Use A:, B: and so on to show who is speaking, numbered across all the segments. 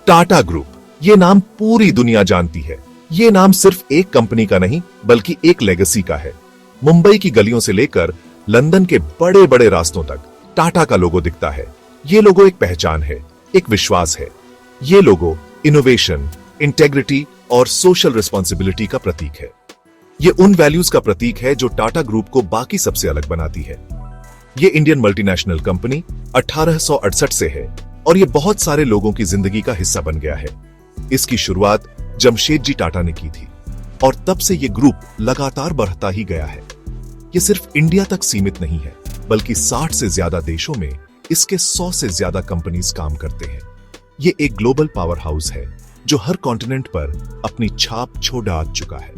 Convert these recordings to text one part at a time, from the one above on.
A: Tata group, ये नाम पूरी दुनिया जानती है। ये नाम सिर्फ एक कंपनी का नहीं बल्कि एक लेगेसी का है। मुंबई की गलियों से लेकर लंदन के बड़े बड़े रास्तों तक टाटा का लोगो दिखता है। ये लोगो एक पहचान है, एक विश्वास है। ये लोगो इनोवेशन, इंटेग्रिटी और सोशल रिस्पॉन्सिबिलिटी का प्रतीक है। ये उन वैल्यूज का प्रतीक है जो टाटा ग्रुप को बाकी सबसे अलग बनाती है। ये इंडियन मल्टीनेशनल कंपनी 1868 से है और ये बहुत सारे लोगों की जिंदगी का हिस्सा बन गया है। इसकी शुरुआत जमशेदजी टाटा ने की थी और तब से ये ग्रुप लगातार बढ़ता ही गया है। ये सिर्फ इंडिया तक सीमित नहीं है बल्कि 60 से ज्यादा देशों में इसके 100 से ज्यादा कंपनीज काम करते हैं। ये एक ग्लोबल पावर हाउस है जो हर कॉन्टिनेंट पर अपनी छाप छोड़ डाल चुका है।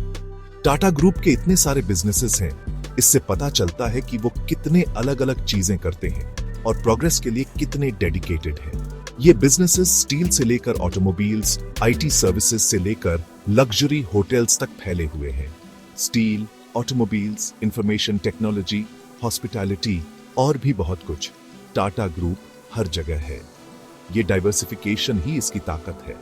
A: टाटा ग्रुप के इतने सारे बिजनेसेस हैं, इससे पता चलता है कि वो कितने अलग अलग चीजें करते हैं और प्रोग्रेस के लिए कितने डेडिकेटेड हैं। ये बिजनेसेस स्टील से लेकर ऑटोमोबाइल्स, आईटी सर्विसेज से लेकर लग्जरी होटल्स तक फैले हुए हैं। Steel, automobiles, information technology, hospitality और भी बहुत कुछ। टाटा ग्रुप हर जगह है। ये डाइवर्सिफिकेशन ही इसकी ताकत है।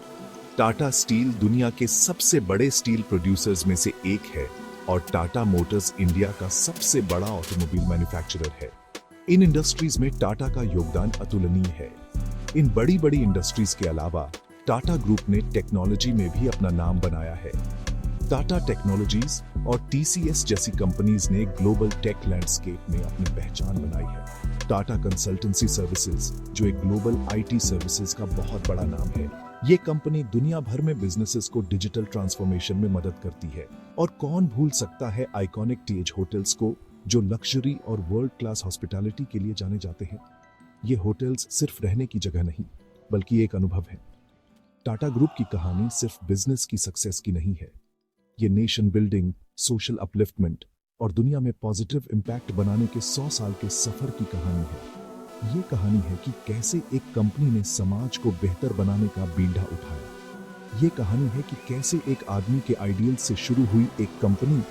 A: टाटा स्टील दुनिया के सबसे बड़े स्टील प्रोड्यूसर्स में से एक है और टाटा मोटर्स इंडिया का सबसे बड़ा ऑटोमोबाइल मैन्युफैक्चरर है। इन इंडस्ट्रीज में टाटा का योगदान अतुलनीय है। इन बड़ी बड़ी इंडस्ट्रीज के अलावा टाटा ग्रुप ने टेक्नोलॉजी में भी अपना नाम बनाया है। टाटा टेक्नोलॉजीज और टीसीएस जैसी कंपनीज ने ग्लोबल टेक लैंडस्केप में अपनी पहचान बनाई है। टाटा कंसल्टेंसी सर्विसेज, जो एक ग्लोबल आईटी सर्विसेज का बहुत बड़ा नाम है, ये कंपनी दुनिया भर में बिजनेसेस को डिजिटल ट्रांसफॉर्मेशन में मदद करती है। और कौन भूल सकता है आइकॉनिक टेज होटल्स को, जो लग्जरी और वर्ल्ड क्लास हॉस्पिटैलिटी के लिए जाने जाते हैं। ये होटल्स सिर्फ रहने की जगह नहीं बल्कि एक अनुभव है। टाटा ग्रुप की कहानी सिर्फ बिजनेस की सक्सेस की नहीं है। ये नेशन बिल्डिंग, सोशल अपलिफ्टमेंट और दुनिया में पॉजिटिव इंपैक्ट बनाने के 100 साल के सफर की कहानी है। ये कहानी है कि कैसे एक कंपनी ने समाज को बेहतर बनाने का बीड़ा उठाया। ये कहानी है कि कैसे एक आदमी के आइडियल से शुरू हुई एक कंपनी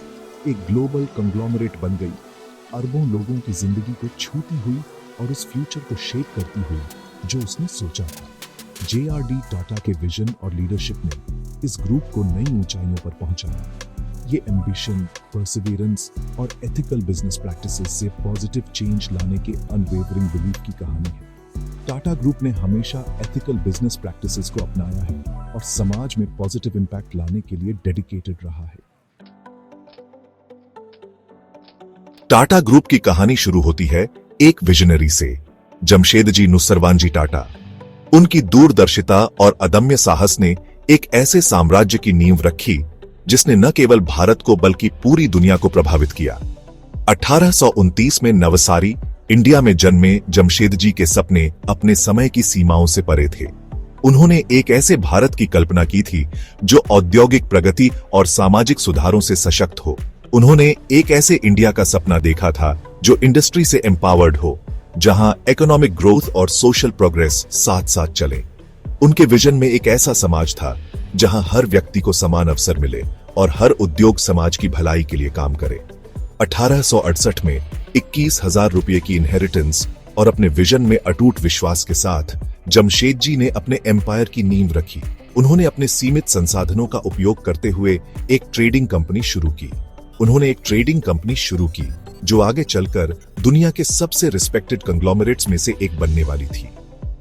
A: एक ग्लोबल कंग्लोमरेट बन गई, अरबों लोगों की जिंदगी को छूती हुई और उस फ्यूचर को शेप करती हुई जो उसने सोचा था। JRD टाटा के विजन और लीडरशिप ने इस ग्रुप को नई ऊंचाइयों पर पहुंचाया। ये एम्बिशन, परसिवियरेंस और एथिकल बिजनेस प्रैक्टिसेस से पॉजिटिव चेंज लाने के अनवेवरिंग बिलीफ की कहानी है। टाटा ग्रुप ने हमेशा एथिकल बिजनेस प्रैक्टिसेस को अपनाया है और समाज में पॉजिटिव इंपैक्ट लाने के लिए डेडिकेटेड रहा है। टाटा ग्रुप की कहानी शुरू होती है एक विजनरी से, जमशेदजी नुसरवानजी टाटा। उनकी दूरदर्शिता और अदम्य साहस ने एक ऐसे साम्राज्य की नींव रखी जिसने न केवल भारत को बल्कि पूरी दुनिया को प्रभावित किया। 1829 में नवसारी, इंडिया में जन्मे जमशेदजी के सपने अपने समय की सीमाओं से परे थे। उन्होंने एक ऐसे भारत की कल्पना की थी जो औद्योगिक प्रगति और सामाजिक सुधारों से सशक्त हो। उन्होंने एक ऐसे इंडिया का सपना देखा था जो इंडस्ट्री से एम्पावर्ड हो, जहां इकोनॉमिक ग्रोथ और सोशल प्रोग्रेस साथ साथ चले। उनके विजन में एक ऐसा समाज था जहां हर व्यक्ति को समान अवसर मिले और हर उद्योग समाज की भलाई के लिए काम करे। 1868 में 21,000 रुपये की इनहेरिटेंस और अपने विजन में अटूट विश्वास के साथ जमशेदजी ने अपने एम्पायर की नींव रखी। उन्होंने अपने सीमित संसाधनों का उपयोग करते हुए एक ट्रेडिंग कंपनी शुरू की। जो आगे चलकर दुनिया के सबसे रिस्पेक्टेड कंग्लोमरेट्स में से एक बनने वाली थी।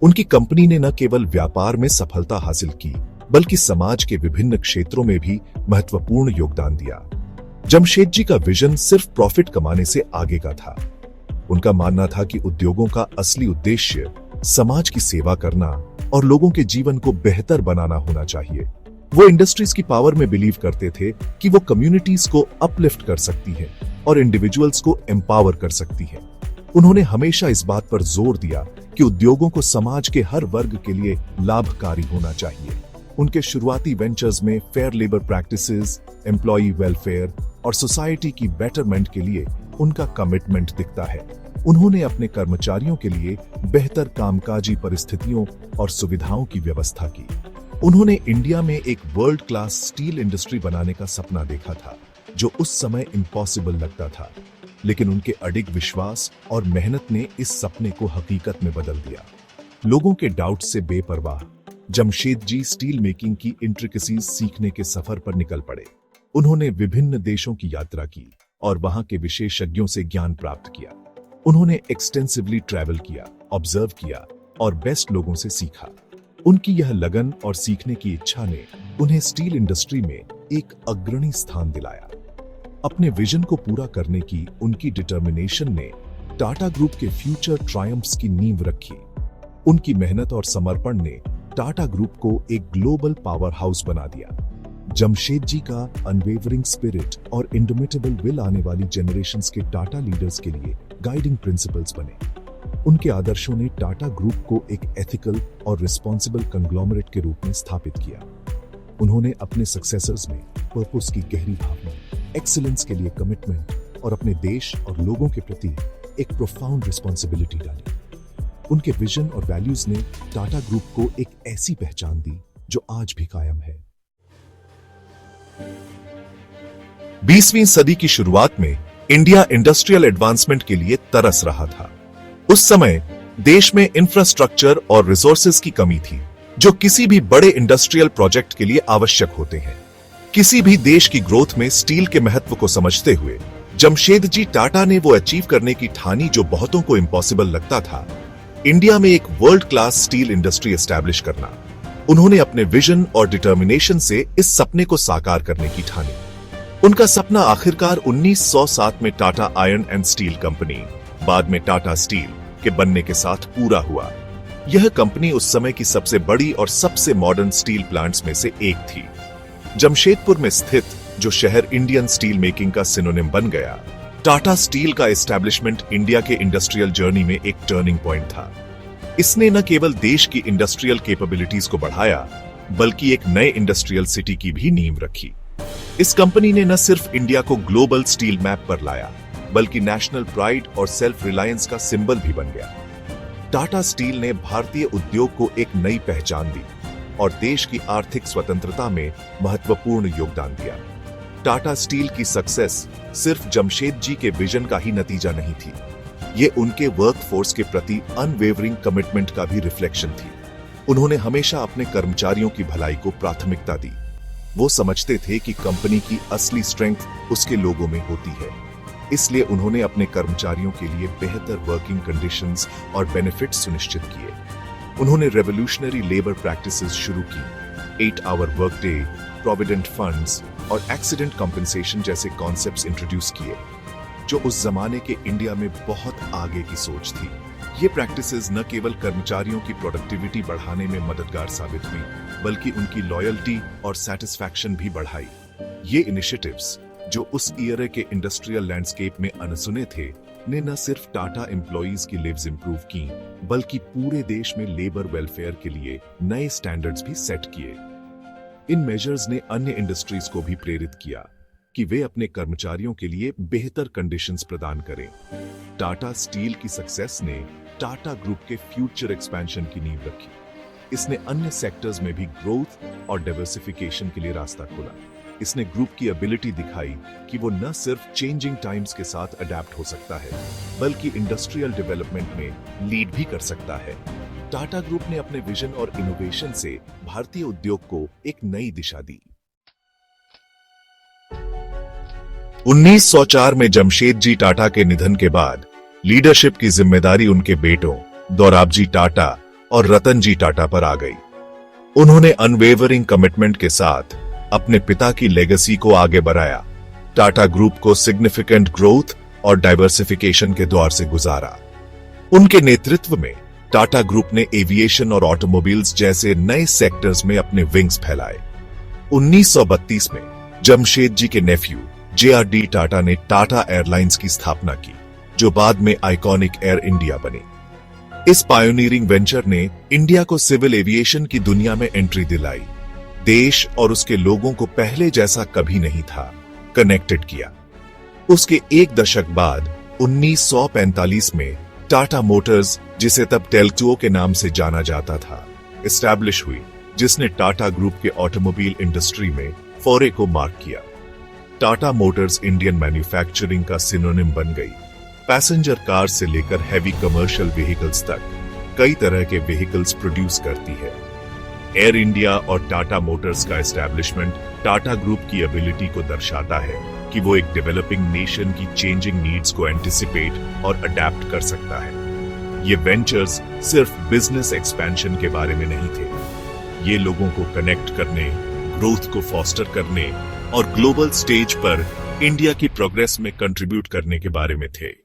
A: उनकी कंपनी ने न केवल व्यापार में सफलता हासिल की बल्कि समाज के विभिन्न क्षेत्रों में भी महत्वपूर्ण योगदान दिया। जमशेदजी का विजन सिर्फ प्रॉफिट कमाने से आगे का था। उनका मानना था कि उद्योगों का असली उद्देश्य समाज की सेवा करना और लोगों के जीवन को बेहतर बनाना होना चाहिए। वो इंडस्ट्रीज की पावर में बिलीव करते थे कि वो कम्युनिटीज को अपलिफ्ट कर सकती है और इंडिविजुअल्स को एम्पावर कर सकती है। उन्होंने हमेशा इस बात पर जोर दिया कि उद्योगों को समाज के हर वर्ग के लिए लाभकारी होना चाहिए। उनके शुरुआती वेंचर्स में fair labour practices, employee welfare और सोसाइटी की बेटरमेंट के लिए उनका कमिटमेंट दिखता है। उन्होंने अपने कर्मचारियों के लिए बेहतर कामकाजी परिस्थितियों और सुविधाओं की व्यवस्था की। उन्होंने इंडिया में एक वर्ल्ड क्लास स्टील इंडस्ट्री बनाने का सपना देखा था, जो उस समय इम्पॉसिबल लगता था, लेकिन उनके अडिग विश्वास और मेहनत ने इस सपने को हकीकत में बदल दिया। लोगों के डाउट से बेपरवाह जमशेद जी स्टील मेकिंग की इंट्रिकेसीज सीखने के सफर पर निकल पड़े। उन्होंने विभिन्न देशों की यात्रा की और वहां के विशेषज्ञों से ज्ञान प्राप्त किया। उन्होंने एक्सटेंसिवली ट्रैवल किया, ऑब्जर्व किया और बेस्ट लोगों से सीखा। उनकी यह लगन और सीखने की इच्छा ने उन्हें स्टील इंडस्ट्री में एक अग्रणी स्थान दिलाया। अपने विजन को पूरा करने की उनकी डिटर्मिनेशन ने टाटा ग्रुप के फ्यूचर ट्रायम्फ्स की नींव रखी। उनकी मेहनत और समर्पण ने टाटा ग्रुप को एक ग्लोबल पावर हाउस बना दिया। जमशेद जी का अनवेवरिंग स्पिरिट और इंडोमिटेबल विल आने वाली जनरेशंस के टाटा लीडर्स के लिए गाइडिंग प्रिंसिपल्स बने। उनके आदर्शों ने टाटा ग्रुप को एक एथिकल और रिस्पॉन्सिबल कंग्लोमरेट के रूप में स्थापित किया। उन्होंने अपने सक्सेसर्स में पर्पस की गहरी भावना, एक्सीलेंस के लिए कमिटमेंट और अपने देश और लोगों के प्रति एक प्रोफाउंड रिस्पॉन्सिबिलिटी डाली। उनके विजन और वैल्यूज ने टाटा ग्रुप को एक ऐसी पहचान दी जो आज भी कायम है। 20वीं सदी की शुरुआत में इंडिया इंडस्ट्रियल एडवांसमेंट के लिए तरस रहा था। उस समय देश में इंफ्रास्ट्रक्चर और रिसोर्सेज की कमी थी, जो किसी भी बड़े इंडस्ट्रियल प्रोजेक्ट के लिए आवश्यक होते हैं। किसी भी देश की ग्रोथ में स्टील के महत्व को समझते हुए जमशेद जी टाटा ने वो अचीव करने की ठानी जो बहुतों को इम्पॉसिबल लगता था, इंडिया में एक world class steel industry establish करना। उन्होंने अपने विजन और डिटर्मिनेशन से इस सपने को साकार करने की ठानी। उनका सपना आखिरकार 1907 में Tata iron and steel company, बाद में टाटा स्टील, के बनने के साथ पूरा हुआ। यह कंपनी उस समय की सबसे बड़ी और सबसे मॉडर्न स्टील प्लांट्स में से एक थी। जमशेदपुर में स्थित जो शहर इंडियन स्टील मेकिंग का सिनोनिम बन गया, टाटा स्टील का एस्टैब्लिशमेंट इंडिया के इंडस्ट्रियल जर्नी में एक टर्निंग पॉइंट था। इसने न केवल देश की इंडस्ट्रियल कैपेबिलिटीज को बढ़ाया, बल्कि एक नए इंडस्ट्रियल सिटी की भी नींव रखी। इस कंपनी ने न सिर्फ इंडिया को ग्लोबल स्टील मैप पर लाया, बल्कि नेशनल प्राइड और सेल्फ रिलायंस का सिंबल भी बन गया। टाटा स्टील ने भारतीय उद्योग को एक नई पहचान दी और देश की आर्थिक स्वतंत्रता में महत्वपूर्ण योगदान दिया। टाटा स्टील की सक्सेस सिर्फ जमशेद जी के विजन का ही नतीजा नहीं थी, ये उनके वर्कफोर्स के प्रति अनवेवरिंग कमिटमेंट का भी रिफ्लेक्शन थी। उन्होंने हमेशा अपने कर्मचारियों की भलाई को प्राथमिकता दी। वो समझते थे कि कंपनी की असली स्ट्रेंथ उसके लोगों में होती है, इसलिए उन्होंने अपने कर्मचारियों के लिए बेहतर वर्किंग कंडीशंस और बेनिफिट्स सुनिश्चित किए। उन्होंने रेवोल्यूशनरी लेबर प्रैक्टिसेस शुरू की, 8 hour work day, provident funds और एक्सीडेंट कॉम्पेंसेशन जैसे कॉन्सेप्ट्स इंट्रोड्यूस किए, जो उस जमाने के इंडिया में बहुत आगे की सोच थी। ये प्रैक्टिसेस न केवल कर्मचारियों की प्रोडक्टिविटी बढ़ाने में मददगार साबित हुई, बल्कि उनकी लॉयल्टी और सेटिस्फैक्शन भी बढ़ाई। ये इनिशिएटिव्स, जो उस ईयर के इंडस्ट्रियल लैंडस्केप में अनसुने थे, ने न सिर्फ टाटा एम्प्लॉइज की लिव्स इंप्रूव की, बल्कि पूरे देश में लेबर वेलफेयर के लिए नए स्टैंडर्ड्स भी सेट किए। इन मेजर्स ने अन्य इंडस्ट्रीज को भी प्रेरित किया कि वे अपने कर्मचारियों के लिए बेहतर कंडीशंस प्रदान करें। टाटा स्टील की सक्सेस ने टाटा ग्रुप के फ्यूचर एक्सपेंशन की नींव रखी। इसने अन्य सेक्टर्स में भी ग्रोथ और डाइवर्सिफिकेशन के लिए रास्ता खोला। इसने ग्रुप की एबिलिटी दिखाई कि वो न सिर्फ चेंजिंग टाइम्स के साथ अडेप्ट हो सकता है, बल्कि इंडस्ट्रियल डेवलपमेंट में लीड भी कर सकता है। टाटा ग्रुप ने अपने विजन और इनोवेशन से भारतीय उद्योग को एक नई दिशा दी। 1904 में जमशेद जी टाटा के निधन के बाद लीडरशिप की जिम्मेदारी उनके बेटों दोराबजी टाटा और रतन जी टाटा पर आ गई। उन्होंने अनवेवरिंग कमिटमेंट के साथ अपने पिता की लेगेसी को आगे बढ़ाया, टाटा ग्रुप को सिग्निफिकेंट ग्रोथ और डाइवर्सिफिकेशन के द्वार से गुजारा। उनके नेतृत्व में टाटा ग्रुप ने एविएशन और ऑटोमोबाइल्स जैसे नए सेक्टर्स में अपने विंग्स फैलाए। 1932 में जमशेद जी के नेफ्यू JRD टाटा ने टाटा एयरलाइंस की स्थापना की, जो बाद में आइकॉनिक एयर इंडिया बनी। इस पायोनियरिंग वेंचर ने इंडिया को सिविल एविएशन की दुनिया में एंट्री दिलाई, देश और उसके लोगों को पहले जैसा कभी नहीं था कनेक्टेड किया। उसके एक दशक बाद 1945 में टाटा मोटर्स, जिसे तब टेल्टुओ के नाम से जाना जाता था, एस्टैब्लिश हुई, जिसने टाटा ग्रुप के ऑटोमोबाइल इंडस्ट्री में फोरे को मार्क किया। टाटा मोटर्स इंडियन मैन्युफैक्चरिंग का सिनोनिम बन गई। पैसेंजर कार से लेकर हैवी कमर्शियल व्हीकल्स तक कई तरह के व्हीकल्स प्रोड्यूस करती है। एयर इंडिया और टाटा मोटर्स का एस्टैब्लिशमेंट टाटा ग्रुप की एबिलिटी को दर्शाता है कि वो एक डेवलपिंग नेशन की चेंजिंग नीड्स को एंटिसिपेट और अडेप्ट कर सकता है। ये वेंचर्स सिर्फ बिजनेस एक्सपेंशन के बारे में नहीं थे, ये लोगों को कनेक्ट करने, ग्रोथ को फॉस्टर करने और ग्लोबल स्टेज पर इंडिया की प्रोग्रेस में कंट्रीब्यूट करने के बारे में थे।